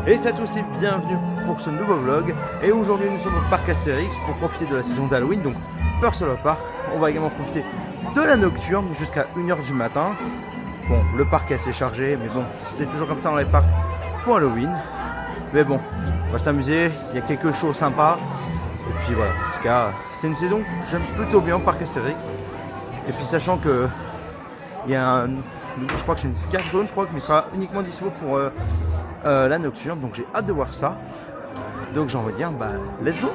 Et salut à tous et bienvenue pour ce nouveau vlog. Et aujourd'hui nous sommes au parc Astérix pour profiter de la saison d'Halloween, donc Purcell Park. On va également profiter de la nocturne jusqu'à 1h du matin. Bon, le parc est assez chargé, mais bon, c'est toujours comme ça dans les parcs pour Halloween. Mais bon, on va s'amuser, il y a quelque chose de sympa. Et puis voilà, en tout cas, c'est une saison que j'aime plutôt bien au parc Astérix. Et puis sachant que il y a un, je crois que c'est une Scare Zone, je crois qu'il sera uniquement dispo pour la nocturne, donc j'ai hâte de voir ça. Donc j'ai envie de dire, bah let's go.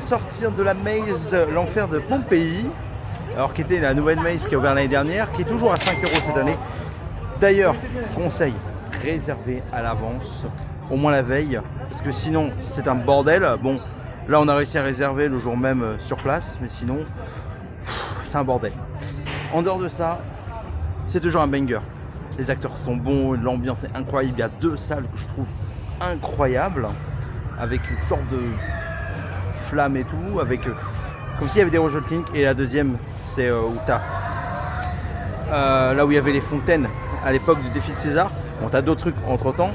Sortir de la maze l'enfer de Pompéi, alors qui était la nouvelle maze qui a ouvert l'année dernière, qui est toujours à 5 € cette année. D'ailleurs, conseil, réservez à l'avance, au moins la veille, parce que sinon c'est un bordel. Bon, là on a réussi à réserver le jour même sur place, mais sinon c'est un bordel. En dehors de ça, c'est toujours un banger. Les acteurs sont bons, l'ambiance est incroyable. Il y a deux salles que je trouve incroyables, avec une sorte de flamme et tout, avec comme s'il y avait des Roger King. Et la deuxième, c'est où t'as là où il y avait les fontaines à l'époque du défi de César. Bon, t'as d'autres trucs entre temps,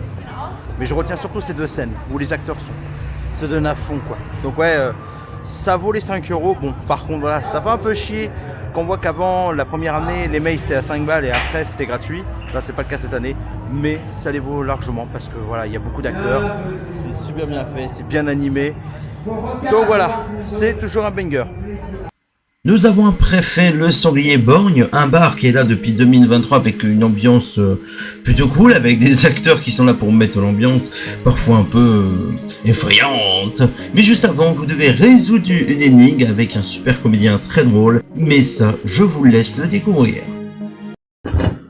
mais je retiens surtout ces deux scènes où les acteurs se donnent à fond, quoi. Donc ouais, ça vaut les 5 €. Bon, par contre voilà, ça fait un peu chier qu'on voit qu'avant la première année les mails c'était à 5 balles et après c'était gratuit. Là c'est pas le cas cette année, mais ça les vaut largement parce que voilà, il y a beaucoup d'acteurs, c'est super bien fait, c'est bien animé. Donc voilà, c'est toujours un banger. Nous avons après fait le Sanglier Borgne, un bar qui est là depuis 2023 avec une ambiance plutôt cool, avec des acteurs qui sont là pour mettre l'ambiance, parfois un peu effrayante. Mais juste avant, vous devez résoudre une énigme avec un super comédien très drôle, mais ça, je vous laisse le découvrir.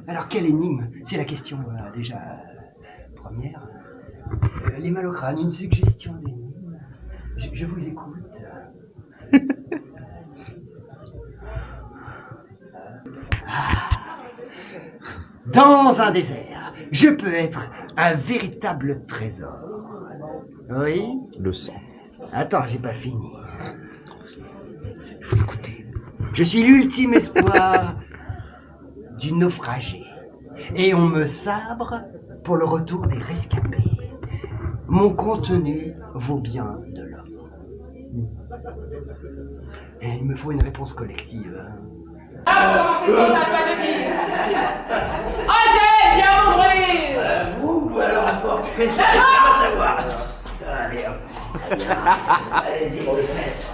Alors, quelle énigme? C'est la question déjà première. Les Malocranes, une suggestion d'énigme. Je vous écoute. Dans un désert, je peux être un véritable trésor. Oui? Le sang. Attends, j'ai pas fini. Faut écouter. Je suis l'ultime espoir du naufragé. Et on me sabre pour le retour des rescapés. Mon contenu vaut bien de l'or. Et il me faut une réponse collective. Ah, comment c'est ça, pas de dire? Osez bien m'ouvrir! Vous, alors la porte, j'aime pas savoir. Allez, hop. Allez-y pour le 7.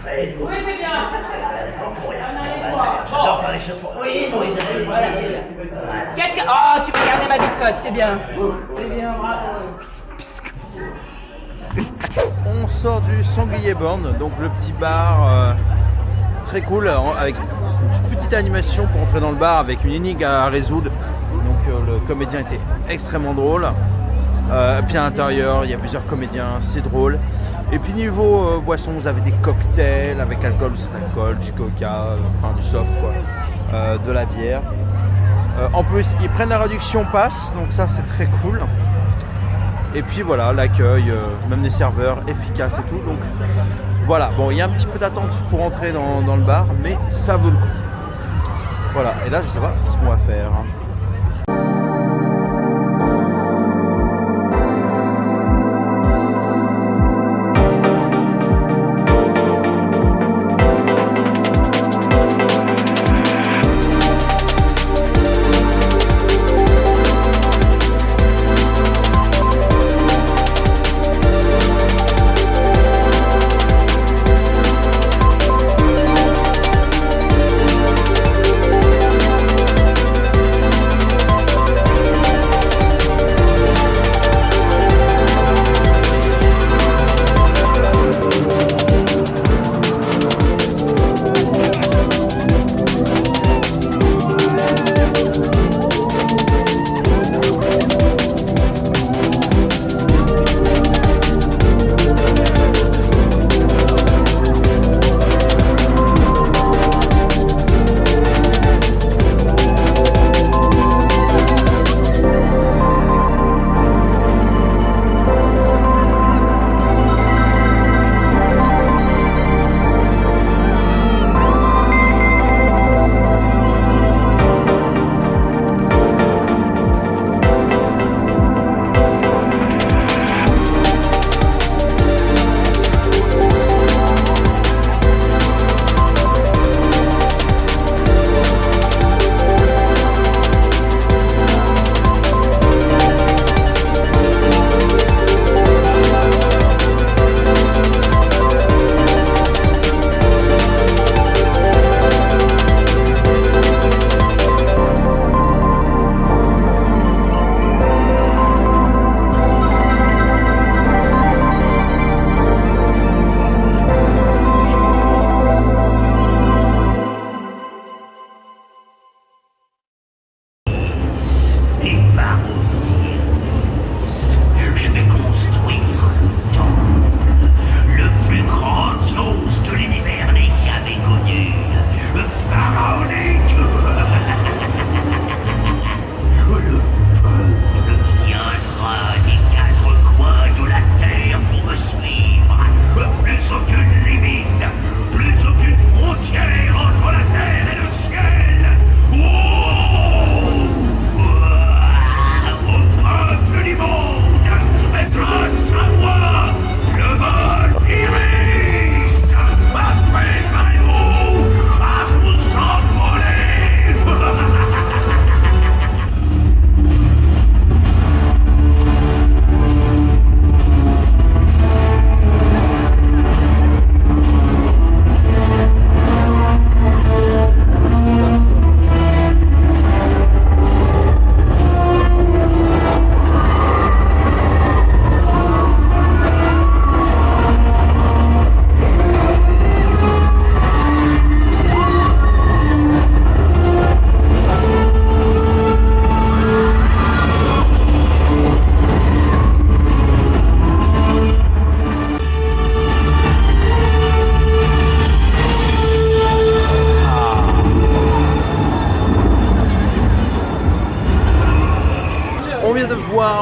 Faites-vous. Oui, c'est bien. J'adore faire les choses pour... Oui, bon, ils avaient voilà. Qu'est-ce que... Oh, tu peux garder ma biscotte, c'est bien. C'est bien, bravo. On sort du Sanglier Burn, donc le petit bar très cool, avec une toute petite animation pour entrer dans le bar avec une énigme à résoudre. Donc le comédien était extrêmement drôle. Puis à l'intérieur, il y a plusieurs comédiens, c'est drôle. Et puis niveau boisson, vous avez des cocktails avec alcool, c'est alcool, du coca, enfin du soft quoi, de la bière. En plus, ils prennent la réduction passe, donc ça c'est très cool. Et puis voilà, l'accueil, même les serveurs, efficace et tout. Donc voilà, bon, il y a un petit peu d'attente pour entrer dans le bar, mais ça vaut le coup. Voilà, et là je sais pas ce qu'on va faire.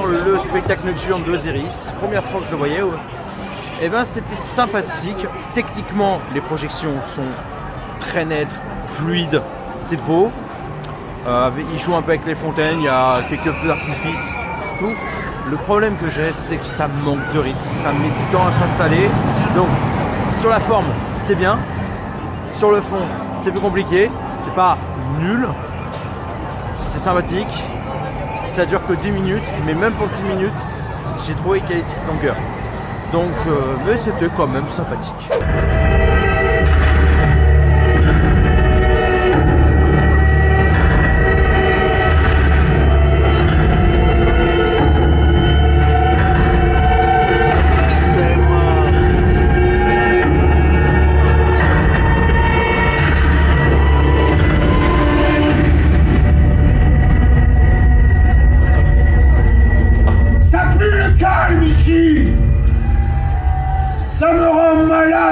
Le spectacle nocturne d'Osiris, première fois que je le voyais, et ben c'était sympathique. Techniquement, les projections sont très nettes, fluides, c'est beau. Il joue un peu avec les fontaines, il y a quelques feux d'artifice, tout. Le problème que j'ai, c'est que ça manque de rythme, ça met du temps à s'installer. Donc, sur la forme, c'est bien. Sur le fond, c'est plus compliqué. C'est pas nul, c'est sympathique. Ça dure que 10 minutes, mais même pour 10 minutes, j'ai trouvé qu'il y a une petite longueur. Donc, mais c'était quand même sympathique.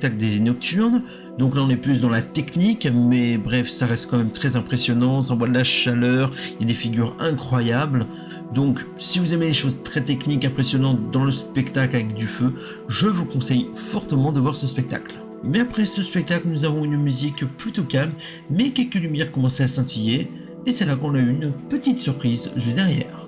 spectacle des Nocturnes. Donc là on est plus dans la technique, mais bref, ça reste quand même très impressionnant, ça envoie de la chaleur, il y a des figures incroyables. Donc si vous aimez les choses très techniques, impressionnantes dans le spectacle avec du feu, je vous conseille fortement de voir ce spectacle. Mais après ce spectacle, nous avons une musique plutôt calme, mais quelques lumières commençaient à scintiller, et c'est là qu'on a eu une petite surprise juste derrière.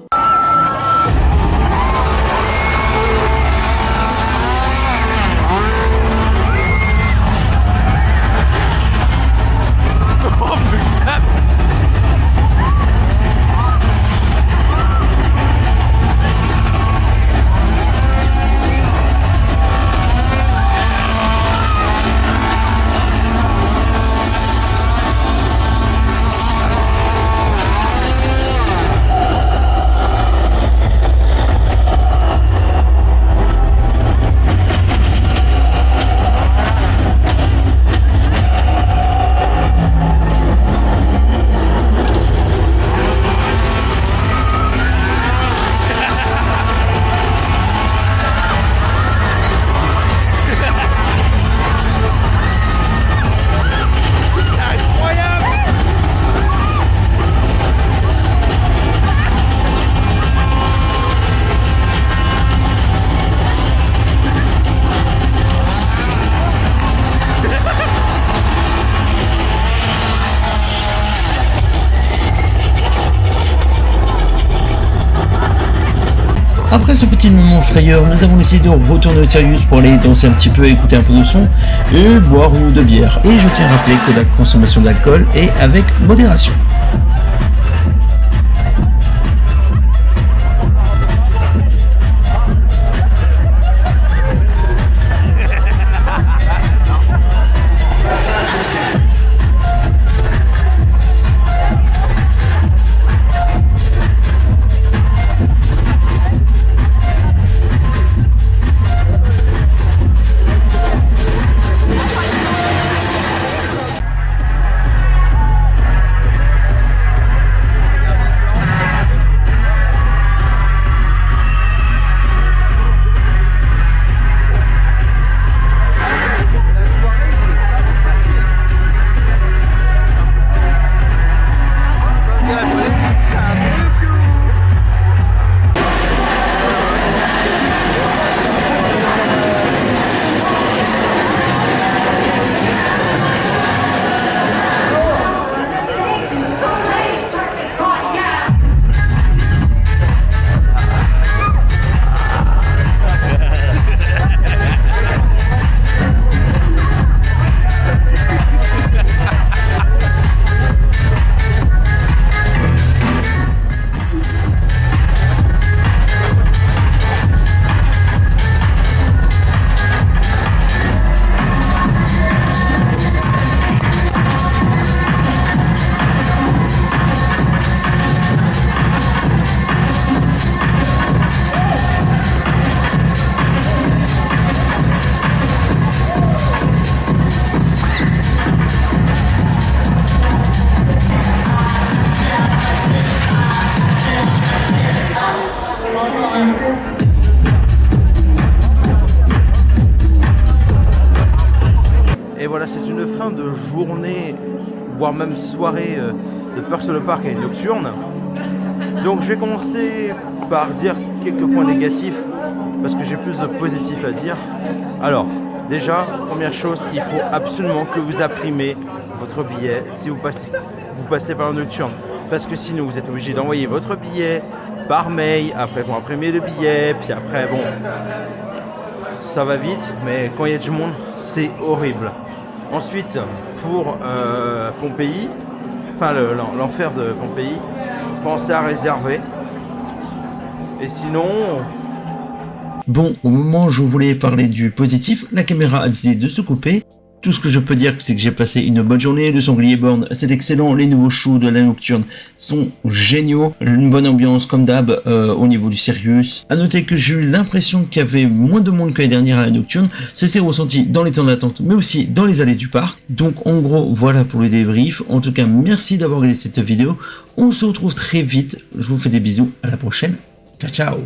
Après ce petit moment frayeur, nous avons décidé de retourner au Sirius pour aller danser un petit peu, écouter un peu de son et boire une ou deux bières. Et je tiens à rappeler que la consommation d'alcool est avec modération. Et voilà, c'est une fin de journée, voire même soirée de Peur sur le Parc et Nocturne. Donc je vais commencer par dire quelques points négatifs, parce que j'ai plus de positifs à dire. Alors, déjà, première chose, il faut absolument que vous imprimez votre billet si vous passez par le Nocturne. Parce que sinon, vous êtes obligé d'envoyer votre billet par mail, après pour imprimer le billet, puis après, bon, ça va vite, mais quand il y a du monde, c'est horrible. Ensuite, pour Pompéi, enfin l'enfer de Pompéi, pensez à réserver. Et sinon... Bon, au moment où je voulais parler du positif, la caméra a décidé de se couper. Tout ce que je peux dire, c'est que j'ai passé une bonne journée. Le sanglier borne, c'est excellent. Les nouveaux shows de la Nocturne sont géniaux. Une bonne ambiance, comme d'hab, au niveau du Sirius. À noter que j'ai eu l'impression qu'il y avait moins de monde que l'année dernière à la Nocturne. Ça s'est ressenti dans les temps d'attente, mais aussi dans les allées du parc. Donc, en gros, voilà pour le débrief. En tout cas, merci d'avoir regardé cette vidéo. On se retrouve très vite. Je vous fais des bisous. À la prochaine. Ciao, ciao.